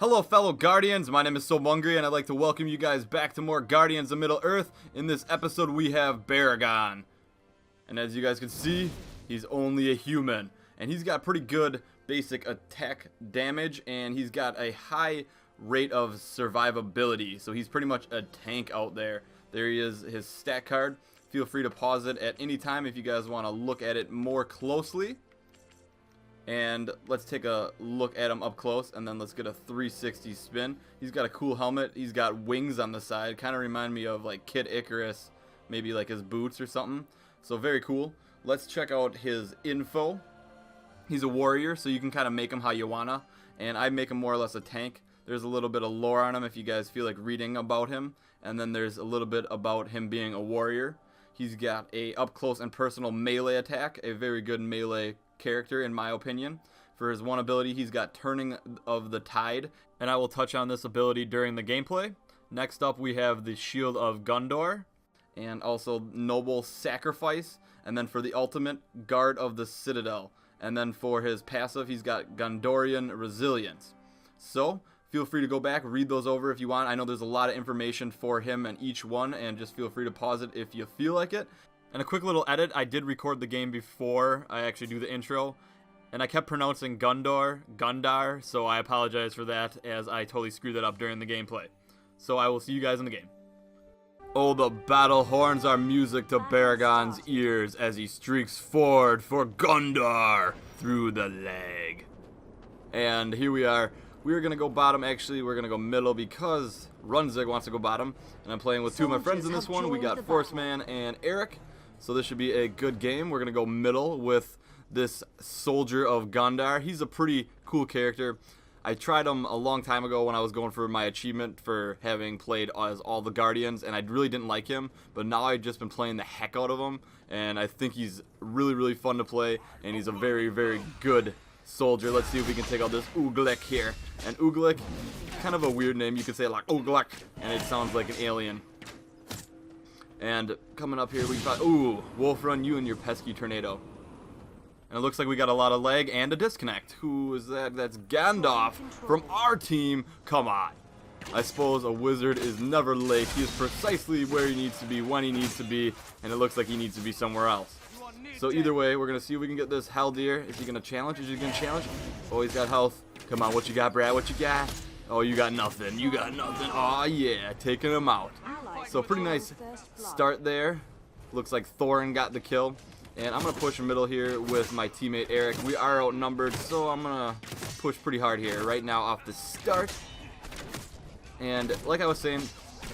Hello fellow Guardians, my name is Sobungry and I'd like to welcome you guys back to more Guardians of Middle-earth. In this episode we have Beregond. And as you guys can see, he's only a human. And he's got pretty good basic attack damage and he's got a high rate of survivability. So he's pretty much a tank out there. There he is, his stat card. Feel free to pause it at any time if you guys want to look at it more closely. And let's take a look at him up close, and then let's get a 360 spin. He's got a cool helmet. He's got wings on the side. Kind of remind me of like Kid Icarus, maybe like his boots or something. So very cool. Let's check out his info. He's a warrior, so you can kind of make him how you wanna. And I make him more or less a tank. There's a little bit of lore on him if you guys feel like reading about him. And then there's a little bit about him being a warrior. He's got a up close and personal melee attack, a very good melee character in my opinion. For his one ability, he's got Turning of the Tide, and I will touch on this ability during the gameplay. Next up we have the Shield of Gundarr, and also Noble Sacrifice, and then for the ultimate, Guard of the Citadel, and then for his passive he's got Gondorian Resilience. So feel free to go back, read those over if you want. I know there's a lot of information for him and each one, and just feel free to pause it if you feel like it. And a quick little edit, I did record the game before I actually do the intro, and I kept pronouncing Gundarr, so I apologize for that, as I totally screwed that up during the gameplay. So I will see you guys in the game. Oh, the battle horns are music to Beregond's ears as he streaks forward for Gondor through the leg. And here we are. We are going to go bottom. Actually, we're going to go middle because Runzig wants to go bottom. And I'm playing with two of my friends in this one. We got Forceman and Eric. So this should be a good game. We're going to go middle with this Soldier of Gundarr. He's a pretty cool character. I tried him a long time ago when I was going for my achievement for having played as all the Guardians, and I really didn't like him. But now I've just been playing the heck out of him, and I think he's really, really fun to play, and he's a very, very good soldier. Let's see if we can take out this Uglek here. And Uglek, kind of a weird name. You could say like Uglek, and it sounds like an alien. And coming up here, we got, ooh, Wolf Run, you and your pesky tornado. And it looks like we got a lot of lag and a disconnect. Who is that? That's Gandalf from our team. Come on. I suppose a wizard is never late. He is precisely where he needs to be, when he needs to be, and it looks like he needs to be somewhere else. So either way, we're going to see if we can get this Haldir. Is he going to challenge? Is he going to challenge? Oh, he's got health. Come on, what you got, Brad? What you got? Oh, you got nothing. You got nothing. Oh, yeah, taking him out. So pretty nice start there. Looks like Thorin got the kill. And I'm going to push in middle here with my teammate Eric. We are outnumbered, so I'm going to push pretty hard here right now off the start. And like I was saying,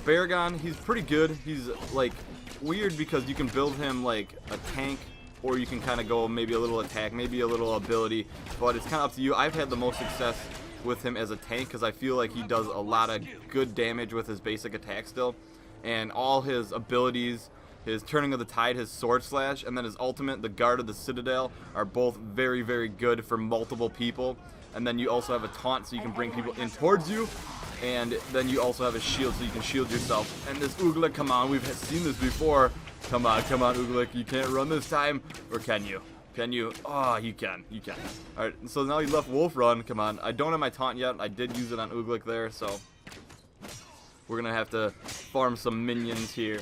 Beregond, he's pretty good. He's like weird because you can build him like a tank, or you can kind of go maybe a little attack, maybe a little ability. But it's kind of up to you. I've had the most success with him as a tank because I feel like he does a lot of good damage with his basic attack still. And all his abilities, his Turning of the Tide, his Sword Slash, and then his ultimate, the Guard of the Citadel, are both very, very good for multiple people. And then you also have a taunt so you can bring people in towards you. And then you also have a shield so you can shield yourself. And this Uglek, come on, we've seen this before. Come on, Uglek, you can't run this time. Or can you? Can you? Oh, you can. You can. Alright, so now he left Wolf Run. Come on. I don't have my taunt yet. I did use it on Uglek there, so we're going to have to farm some minions here.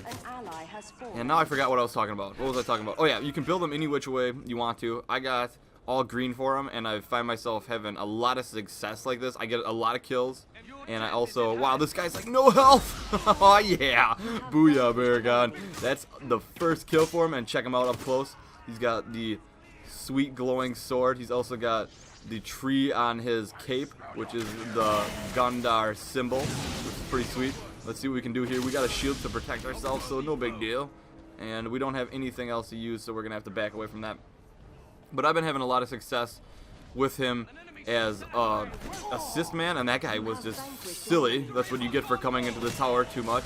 And now I forgot what I was talking about. What was I talking about? Oh, yeah, you can build them any which way you want to. I got all green for them, and I find myself having a lot of success like this. I get a lot of kills, and I also, wow, this guy's like, no health. Oh, yeah. Booyah, Beregond. That's the first kill for him, and check him out up close. He's got the sweet glowing sword. He's also got the tree on his cape, which is the Gundarr symbol, which is pretty sweet. Let's see what we can do here. We got a shield to protect ourselves, so no big deal. And we don't have anything else to use, so we're going to have to back away from that. But I've been having a lot of success with him as assist man, and that guy was just silly. That's what you get for coming into the tower too much.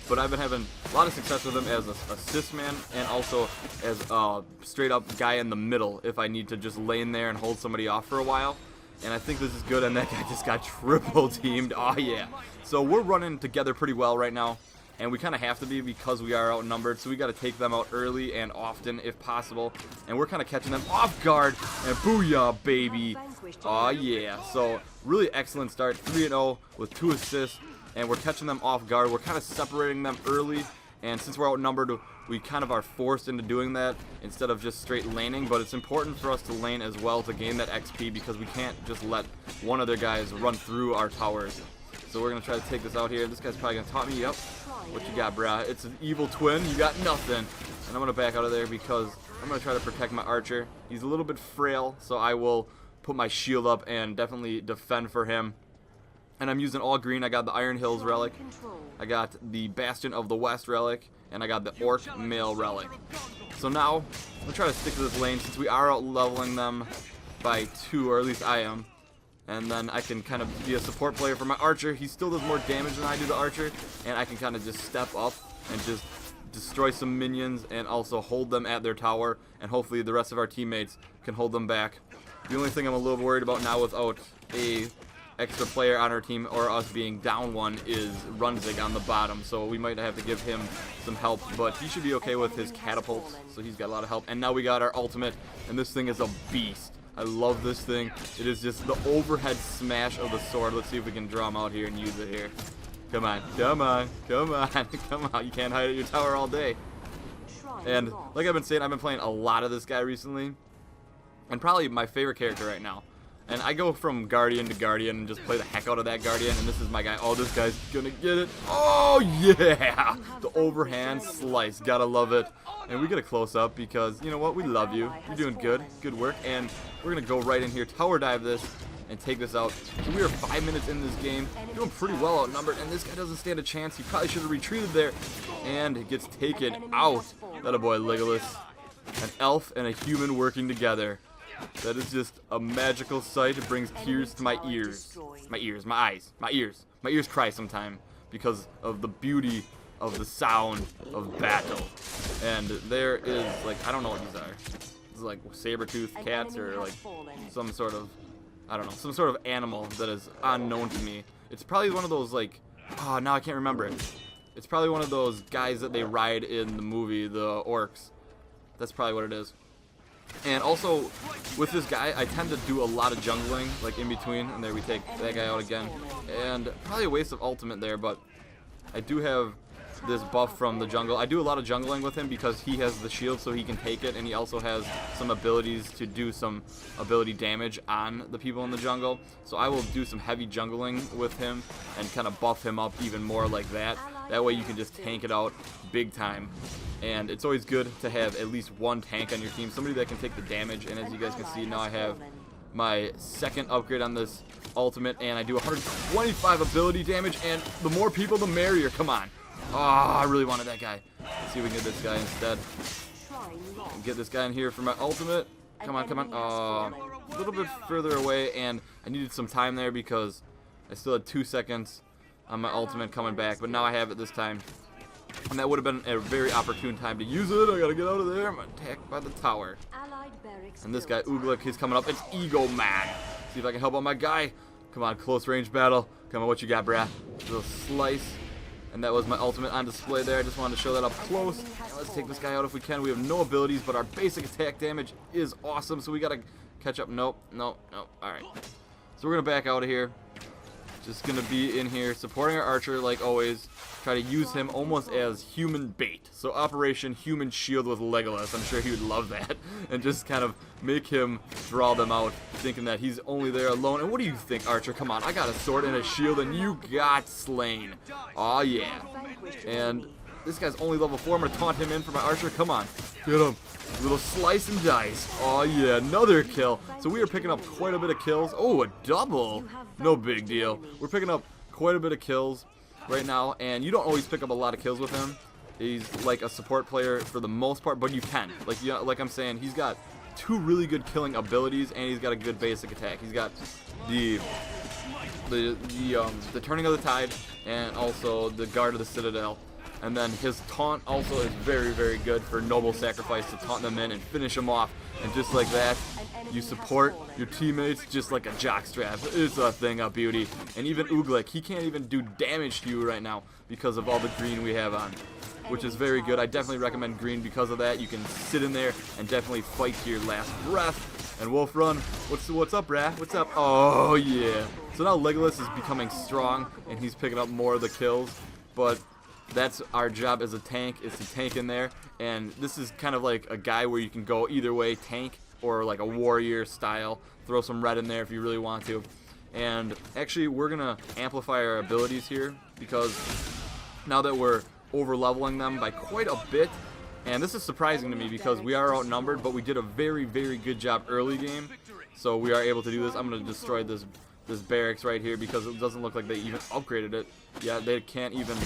But I've been having a lot of success with him as an assist man, and also as a straight up guy in the middle if I need to just lane there and hold somebody off for a while. And I think this is good, and that guy just got triple teamed. Oh yeah. So we're running together pretty well right now. and we kind of have to be because we are outnumbered, so we got to take them out early and often if possible, and we're kind of catching them off guard, and booyah, baby. Aw, yeah. So really excellent start, 3-0 with 2 assists, and we're catching them off guard. We're kind of separating them early, and since we're outnumbered, we kind of are forced into doing that instead of just straight laning, but it's important for us to lane as well to gain that XP because we can't just let one of their guys run through our towers. So we're going to try to take this out here. This guy's probably going to taunt me. Yep. What you got, brah? It's an evil twin. You got nothing. And I'm going to back out of there because I'm going to try to protect my archer. He's a little bit frail, so I will put my shield up and definitely defend for him. And I'm using all green. I got the Iron Hills relic. I got the Bastion of the West relic. And I got the Orc Male relic. So now, I'm going to try to stick to this lane since we are out leveling them by 2, or at least I am. And then I can kind of be a support player for my archer. He still does more damage than I do the archer. And I can kind of just step up and just destroy some minions and also hold them at their tower. And hopefully the rest of our teammates can hold them back. The only thing I'm a little worried about now without a extra player on our team or us being down 1 is Runzig on the bottom, so we might have to give him some help, but he should be okay with his catapult, so he's got a lot of help. And now we got our ultimate, and this thing is a beast. I love this thing. It is just the overhead smash of the sword. Let's see if we can draw him out here and use it here. Come on, come on, come on, come on. You can't hide at your tower all day. And like I've been saying, I've been playing a lot of this guy recently, and probably my favorite character right now. And I go from Guardian to Guardian and just play the heck out of that Guardian. And this is my guy. Oh, this guy's gonna get it. Oh, yeah! The overhand slice. Gotta love it. And we get a close-up because, you know what? We love you. You're doing good. Good work. And we're gonna go right in here, tower dive this, and take this out. So we are 5 minutes in this game. Doing pretty well outnumbered. And this guy doesn't stand a chance. He probably should have retreated there. And it gets taken out. That a boy, Legolas. An elf and a human working together. That is just a magical sight. It brings tears to my ears. My ears, my eyes, my ears. My ears cry sometime because of the beauty of the sound of battle. And there is, like, I don't know what these are. It's like saber-toothed cats or like some sort of, I don't know, some sort of animal that is unknown to me. It's probably one of those, like, oh, now I can't remember it. It's probably one of those guys that they ride in the movie, the orcs. That's probably what it is. And also, with this guy, I tend to do a lot of jungling, like in between, and there we take that guy out again. And probably a waste of ultimate there, but I do have this buff from the jungle. I do a lot of jungling with him because he has the shield so he can take it, and he also has some abilities to do some ability damage on the people in the jungle. So I will do some heavy jungling with him and kind of buff him up even more like that. That way you can just tank it out big time. And it's always good to have at least one tank on your team, somebody that can take the damage. And as you guys can see, now I have my second upgrade on this ultimate, and I do 125 ability damage, and the more people, the merrier. Come on. Oh, I really wanted that guy. Let's see if we can get this guy instead. Get this guy in here for my ultimate. Come on, come on. A little bit further away, and I needed some time there because I still had 2 seconds on my ultimate coming back, but now I have it this time. And that would have been a very opportune time to use it. I gotta get out of there. I'm attacked by the tower. And this guy, Uglik, he's coming up. It's Ego Man. See if I can help out my guy. Come on, close range battle. Come on, what you got, brah? Little slice. And that was my ultimate on display there. I just wanted to show that up close. And let's take this guy out if we can. We have no abilities, but our basic attack damage is awesome. So we gotta catch up. Nope, nope, nope. Alright. So we're gonna back out of here. Just gonna be in here supporting our archer like always. Try to use him almost as human bait. So Operation Human Shield with Legolas. I'm sure he would love that. And just kind of make him draw them out, thinking that he's only there alone. And what do you think, Archer? Come on, I got a sword and a shield, and you got slain. Aw, yeah. And this guy's only level 4. I'm gonna taunt him in for my archer. Come on, get him. Little slice and dice. Oh yeah, another kill. So we are picking up quite a bit of kills. Oh, a double. No big deal. We're picking up quite a bit of kills right now, and you don't always pick up a lot of kills with him. He's like a support player for the most part, but you can. Like, you know, like I'm saying, he's got 2 really good killing abilities, and he's got a good basic attack. He's got the turning of the tide, and also the guard of the citadel. And then his taunt also is very, very good for noble sacrifice to taunt them in and finish them off. And just like that, you support your teammates just like a jockstrap. It's a thing of beauty. And even Uglik, he can't even do damage to you right now because of all the green we have on, which is very good. I definitely recommend green because of that. You can sit in there and definitely fight to your last breath. And Wolf Run, what's up, brah? What's up? Oh, yeah. So now Legolas is becoming strong, and he's picking up more of the kills. But that's our job as a tank, is to tank in there. And this is kind of like a guy where you can go either way, tank or like a warrior style. Throw some red in there if you really want to. And actually, we're going to amplify our abilities here, because now that we're over-leveling them by quite a bit, and this is surprising to me because we are outnumbered, but we did a very, very good job early game, so we are able to do this. I'm going to destroy this barracks right here because it doesn't look like they even upgraded it. Yeah, they can't even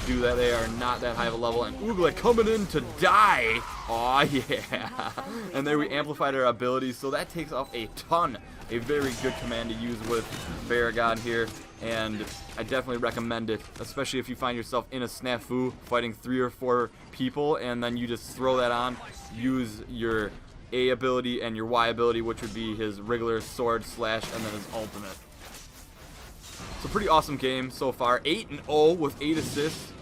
do that. They are not that high of a level. And Oogla coming in to die. Aw, yeah. And there we amplified our abilities, so that takes off a ton. A very good command to use with Beregond here, and I definitely recommend it, especially if you find yourself in a snafu fighting 3 or 4 people, and then you just throw that on. Use your A ability and your Y ability, which would be his regular sword slash and then his ultimate. It's a pretty awesome game so far. 8-0 with 8 assists.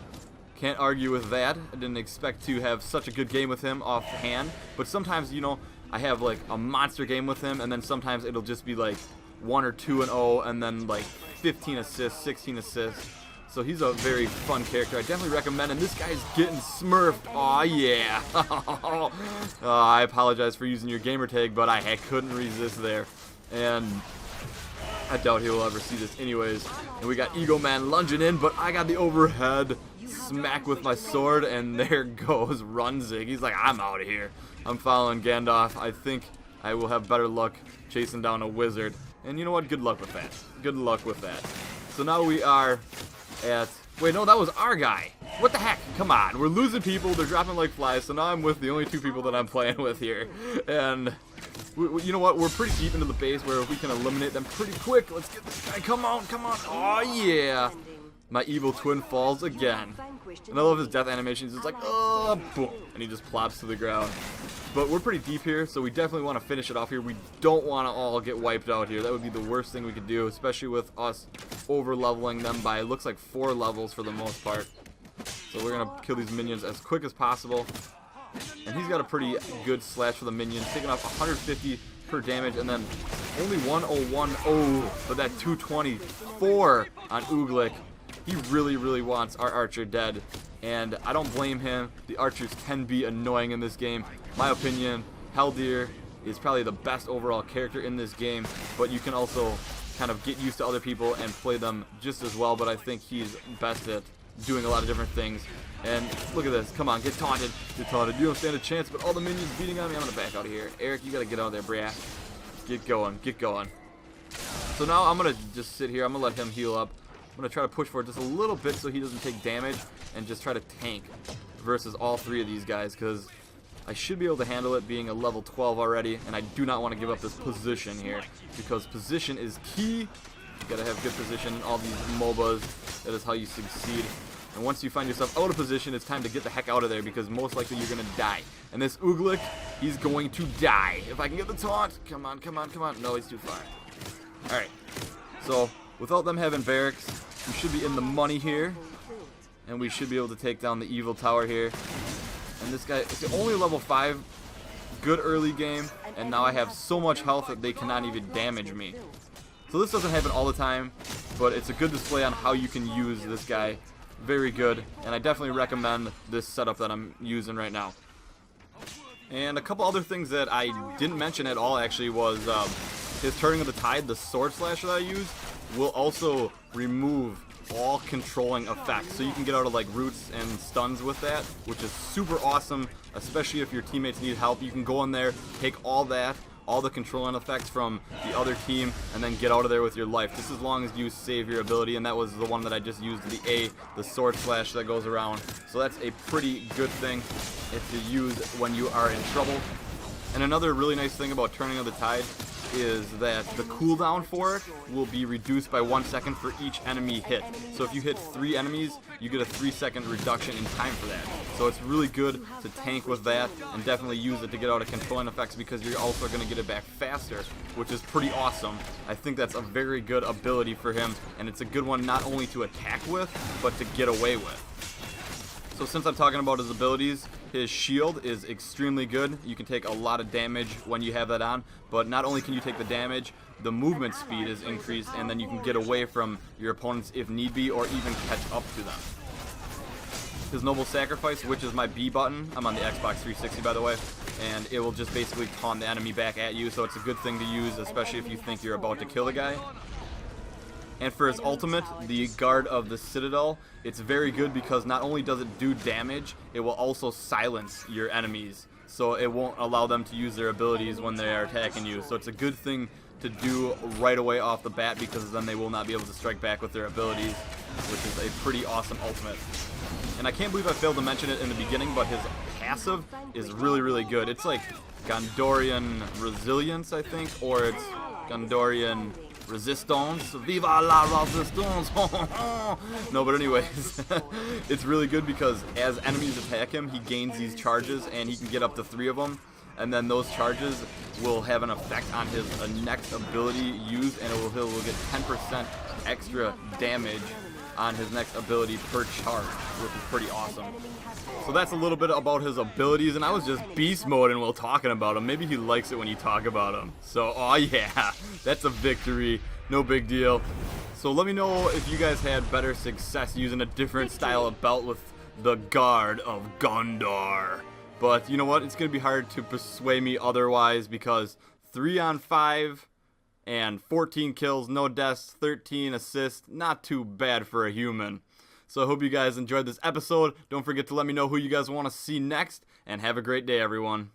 Can't argue with that. I didn't expect to have such a good game with him offhand, but sometimes, you know, I have like a monster game with him, and then sometimes it'll just be like 1 or 2-0, and then like 15 assists, 16 assists. So he's a very fun character. I definitely recommend him. This guy's getting smurfed. Aw, yeah. I apologize for using your gamer tag, but I couldn't resist there. And I doubt he will ever see this anyways. And we got Ego Man lunging in, but I got the overhead smack with my sword, and there goes Runzig. He's like, I'm out of here. I'm following Gandalf. I think I will have better luck chasing down a wizard. And you know what? Good luck with that. Good luck with that. So now we are at... Wait, no, that was our guy. What the heck? Come on. We're losing people. They're dropping like flies. So now I'm with the only 2 people that I'm playing with here. And you know what? We're pretty deep into the base where we can eliminate them pretty quick. Let's get this guy. Come on. Come on. Oh, yeah. My evil twin falls again. And I love his death animations. It's like, oh, boom. And he just plops to the ground. But we're pretty deep here, so we definitely want to finish it off here. We don't want to all get wiped out here. That would be the worst thing we could do, especially with us over-leveling them by, it looks like 4 levels for the most part. So we're going to kill these minions as quick as possible. And he's got a pretty good slash for the minions, taking off 150 per damage, and then only 101. Oh, but that 224 on Ooglik. He really, really wants our archer dead, and I don't blame him. The archers can be annoying in this game. My opinion, Haldir is probably the best overall character in this game, but you can also kind of get used to other people and play them just as well, but I think he's best at doing a lot of different things. And look at this. Come on, get taunted. Get taunted. You don't stand a chance, but all the minions beating on me. I'm going to back out of here. Eric, you got to get out of there, brah. Get going. Get going. So now I'm going to just sit here. I'm going to let him heal up. I'm going to try to push for it just a little bit so he doesn't take damage, and just try to tank versus all 3 of these guys, because I should be able to handle it being a level 12 already, and I do not want to give up this position here, because position is key. You got to have good position in all these MOBAs. That is how you succeed. And once you find yourself out of position, it's time to get the heck out of there, because most likely you're going to die. And this Ooglik, he's going to die. If I can get the taunt. Come on, come on, come on. No, he's too far. Alright. So, without them having barracks, we should be in the money here. And we should be able to take down the evil tower here. And this guy, it's only level 5. Good early game. And now I have so much health that they cannot even damage me. So this doesn't happen all the time, but it's a good display on how you can use this guy. Very good. And I definitely recommend this setup that I'm using right now. And a couple other things that I didn't mention at all actually was his Turning of the Tide, the sword slash that I use, will also remove all controlling effects. So you can get out of like roots and stuns with that, which is super awesome, especially if your teammates need help. You can go in there, take all that, all the controlling effects from the other team, and then get out of there with your life, just as long as you save your ability. And that was the one that I just used, the A, the sword slash that goes around. So that's a pretty good thing to use when you are in trouble. And another really nice thing about Turning of the Tide is that the cooldown for it will be reduced by 1 second for each enemy hit. So if you hit 3 enemies, you get a 3-second reduction in time for that. So it's really good to tank with that, and definitely use it to get out of controlling effects, because you're also going to get it back faster, which is pretty awesome. I think that's a very good ability for him, and it's a good one not only to attack with, but to get away with. So since I'm talking about his abilities His shield is extremely good. You can take a lot of damage when you have that on, but not only can you take the damage, the movement speed is increased, and then you can get away from your opponents if need be, or even catch up to them. His Noble Sacrifice, which is my B button, I'm on the Xbox 360 by the way, and it will just basically taunt the enemy back at you, so it's a good thing to use, especially if you think you're about to kill a guy. And for his ultimate, the Guard of the Citadel, it's very good because not only does it do damage, it will also silence your enemies. So it won't allow them to use their abilities when they are attacking you. So it's a good thing to do right away off the bat because then they will not be able to strike back with their abilities, which is a pretty awesome ultimate. And I can't believe I failed to mention it in the beginning, but his passive is really, really good. It's like Gondorian Resilience, I think, or it's Gondorian Resistance. Viva la Resistance! No, but anyways, it's really good because as enemies attack him, he gains these charges, and he can get up to 3 of them. And then those charges will have an effect on his next ability used, and he will get 10% extra damage on his next ability per charge, which is pretty awesome. So that's a little bit about his abilities, and I was just beast moding while talking about him. Maybe he likes it when you talk about him. So, oh yeah, that's a victory. No big deal. So let me know if you guys had better success using a different style of belt with the Guard of Gondor. But you know what? It's going to be hard to persuade me otherwise because 3 on 5 and 14 kills, no deaths, 13 assists. Not too bad for a human. So I hope you guys enjoyed this episode. Don't forget to let me know who you guys want to see next. And have a great day, everyone.